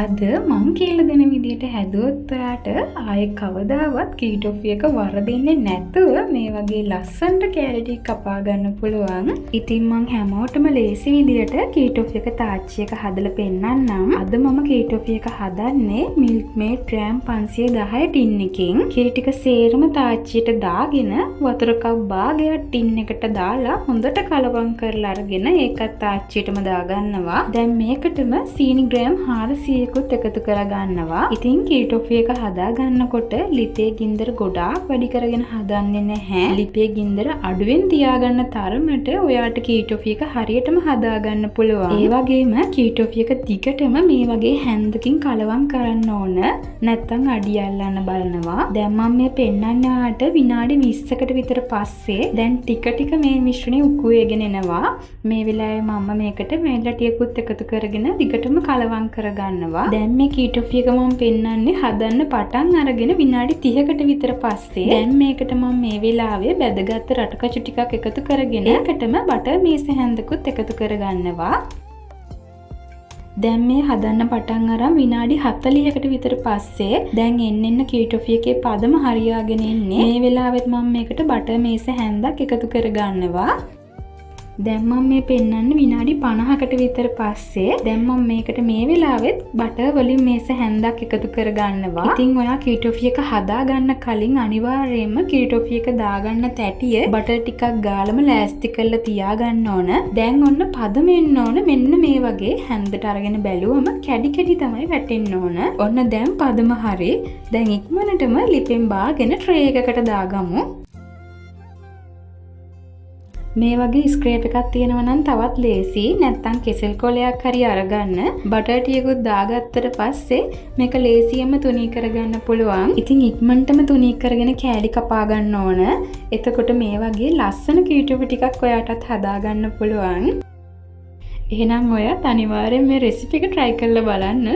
අද මං කියලා දෙන විදිහට හැදුවොත් ඔයාට ආයේ කවදාවත් කීටොෆි එක වරදින්නේ නැතුව මේ වගේ ලස්සනට කැරටි කපා ගන්න පුළුවන්. ඉතින් මං හැමෝටම ලේසි විදිහට කීටොෆි එක තාච්චි එක හදලා පෙන්නන්නම්. අද මම කීටොෆි එක හදන්නේ මිල්ක් මේඩ් ග්‍රෑම් 510 ටින් එකකින්. කිරි ටික සේරම තාච්චියට දාගෙන වතුර කප් භාගයක් ටින් එකට දාලා හොඳට කලවම් කරලා අරගෙන ඒකත් තාච්චියටම දාගන්නවා. දැන් මේකටම සීනි ග්‍රෑම් 400 එකතු කරගන්නවා. ඉතින් කීටොෆි එක හදා ගන්නකොට ලිපේ ගින්දර ගොඩාක් වැඩි කරගෙන හදන්නේ නැහැ. ලිපේ ගින්දර අඩුවෙන් තියාගන්න තරමට ඔයාට කීටොෆි එක හරියටම හදා ගන්න පුළුවන්. ඒ වගේම කීටොෆි එක දිගටම මේ වගේ හැන්දකින් කලවම් කරන්න ඕන. නැත්තම් අඩිය අල්ලන්න බලනවා. දැන් මම මේ පෙන්නන්න ආට විනාඩි 20කට විතර පස්සේ දැන් ටික ටික මේ මිශ්‍රණය උකුවේගෙන එනවා. මේ වෙලාවේ මම මේකට මෙල්ල ටිකකුත් එකතු කරගෙන දිගටම කලවම් කරගන්නවා. දැන් මේ කීටොෆි එක මම පෙන්නන්නේ හදන්න පටන් අරගෙන විනාඩි 30කට විතර පස්සේ. දැන් මේකට මම මේ වෙලාවේ බැදගත් රටකචු ටිකක් එකතු කරගෙන ඒකටම බටර් මේස හැන්දකුත් එකතු කරගන්නවා. දැන් මේ හදන්න පටන් අරන් විනාඩි 40කට විතර පස්සේ දැන් එන්න කීටොෆි එකේ පදම හරියාගෙන ඉන්නේ. මේ වෙලාවෙත් මම මේකට බටර් මේස හැන්දක් එකතු කරගන්නවා. දැන් මම මේ පෙන්නන්නේ විනාඩි 50කට විතර පස්සේ. දැන් මම මේකට මේ වෙලාවෙත් බටර් වලින් මේස හැන්දක් එකතු කරගන්නවා. ඉතින් ඔයා කීටොෆි එක හදා ගන්න කලින් අනිවාර්යයෙන්ම කීටොෆි එක දාගන්න තැටිය බටර් ටිකක් ගාලම ලෑස්ති කරලා තියාගන්න ඕන. දැන් ඔන්න පදම එන්න ඕන මෙන්න මේ වගේ හැන්දට අරගෙන බැලුවම කැඩි කැඩි තමයි වැටෙන්න ඕන. ඔන්න දැන් පදම හරි. දැන් ඉක්මනටම ලිපෙන් බාගෙන ට්‍රේ එකකට දාගමු. මේ වගේ ස්ක්‍රේප් එකක් තියෙනවා නම් තවත් ලේසි. නැත්තම් කෙසෙල් කොලයක් හරි අරගන්න. බටර් ටිකකුත් දාගත්තට පස්සේ මේක ලේසියෙන්ම තුනී කරගන්න පුළුවන්. ඉතින් ඉක්මනටම තුනී කරගෙන කෑලි කපා ගන්න ඕන. එතකොට මේ වගේ ලස්සන කීටොෆි ටිකක් ඔයාටත් හදා ගන්න පුළුවන්. එහෙනම් ඔයත් අනිවාර්යෙන් මේ රෙසිපි එක try කරලා බලන්න.